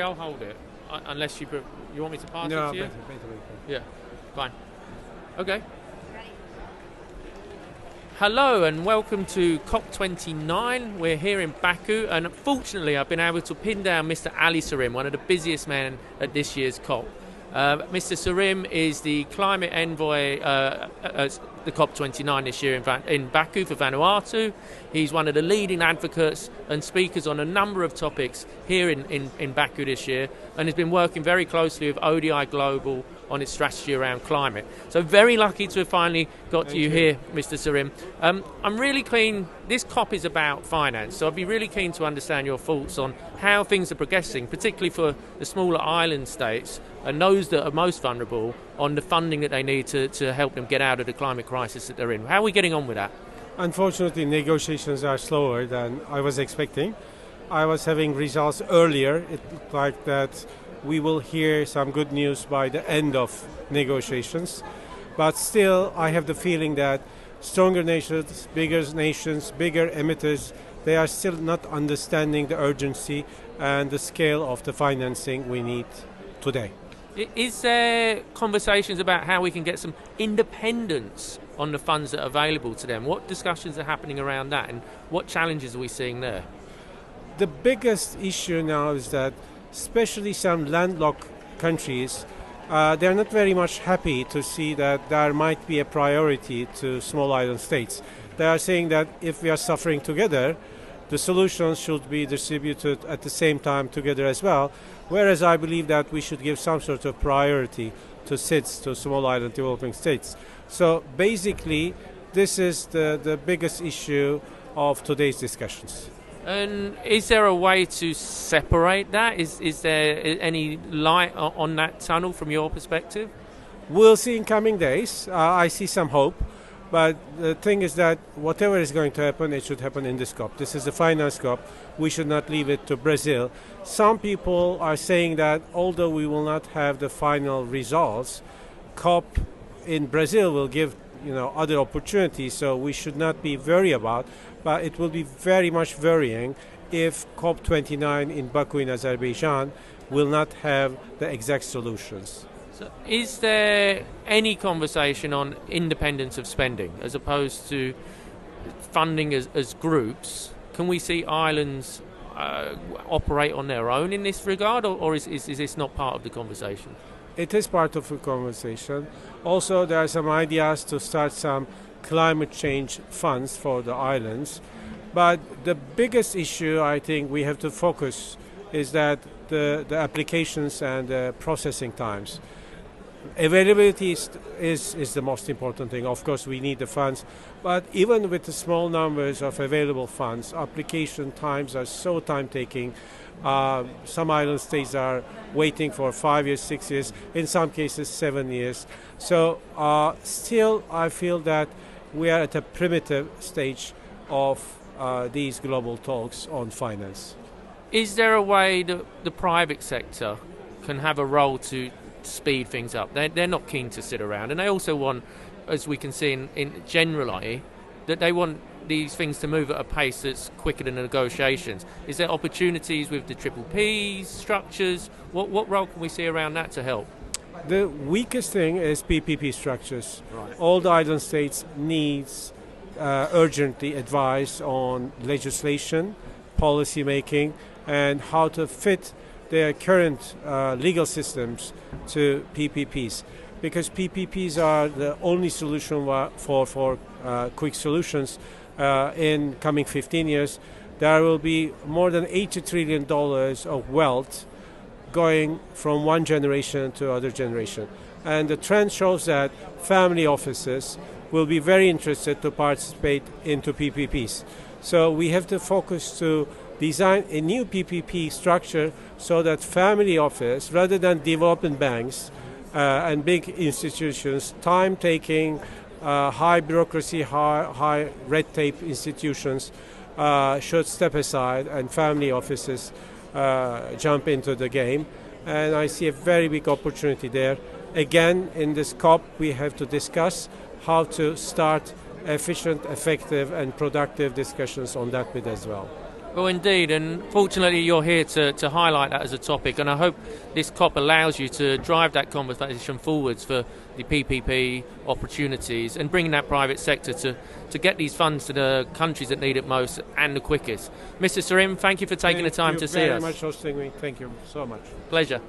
I'll hold it. Unless you want me to pass it to you? Better. Yeah, fine. Okay. Hello and welcome to COP29. We're here in Baku, and fortunately I've been able to pin down Mr. Ali Sarim, one of the busiest men at this year's COP. Mr. Sarim is the climate envoy at the COP29 this year in Baku for Vanuatu. He's one of the leading advocates and speakers on a number of topics here in Baku this year, and has been working very closely with ODI Global on its strategy around climate. So very lucky to have finally got to you here, Mr. Sarim. I'm really keen, this COP is about finance, so I'd be really keen to understand your thoughts on how things are progressing, particularly for the smaller island states and those that are most vulnerable, on the funding that they need to help them get out of the climate crisis that they're in. How are we getting on with that? Unfortunately, negotiations are slower than I was expecting. I was having results earlier. It looked like that we will hear some good news by the end of negotiations. But still, I have the feeling that stronger nations, bigger emitters, they are still not understanding the urgency and the scale of the financing we need today. Is there conversations about how we can get some independence on the funds that are available to them? What discussions are happening around that, and what challenges are we seeing there? The biggest issue now is that especially some landlocked countries, they're not very much happy to see that there might be a priority to small island states. They are saying that if we are suffering together, the solutions should be distributed at the same time together as well, whereas I believe that we should give some sort of priority to SIDS, to small island developing states. So basically, this is the biggest issue of today's discussions. And is there a way to separate that? Is there any light on that tunnel from your perspective? We'll see in coming days. I see some hope. But the thing is that whatever is going to happen, it should happen in this COP. This is a finance COP. We should not leave it to Brazil. Some people are saying that although we will not have the final results, COP in Brazil will give other opportunities, so we should not be worried about. But it will be very much worrying if COP29 in Baku in Azerbaijan will not have the exact solutions. So is there any conversation on independence of spending as opposed to funding as groups? Can we see islands operate on their own in this regard, or is this not part of the conversation? It is part of the conversation. Also, there are some ideas to start some climate change funds for the islands. But the biggest issue I think we have to focus is that the applications and the processing times. Availability is the most important thing. Of course, we need the funds, but even with the small numbers of available funds, application times are so time-taking. Some island states are waiting for 5 years, 6 years, in some cases 7 years. So still, I feel that we are at a primitive stage of these global talks on finance. Is there a way that the private sector can have a role to speed things up? They're not keen to sit around, and they also want, as we can see in generally, that they want these things to move at a pace that's quicker than the negotiations. Is there opportunities with the triple Ps, structures? What role can we see around that to help? The weakest thing is PPP structures. Right. All the island states needs urgently advice on legislation, policy making, and how to fit their current legal systems to PPPs, because PPPs are the only solution for quick solutions. In coming 15 years, there will be more than $80 trillion of wealth going from one generation to other generation. And the trend shows that family offices will be very interested to participate into PPPs. So we have to focus to design a new PPP structure so that family office, rather than development banks and big institutions, time-taking, high bureaucracy, high red tape institutions should step aside and family offices jump into the game. And I see a very big opportunity there. Again, in this COP, we have to discuss how to start efficient, effective, and productive discussions on that bit as well. Well, indeed, and fortunately you're here to highlight that as a topic, and I hope this COP allows you to drive that conversation forwards for the PPP opportunities and bringing that private sector to get these funds to the countries that need it most and the quickest. Mr. Sarim, thank you for taking the time to see us. Thank you very much for hosting me. Thank you so much. Pleasure.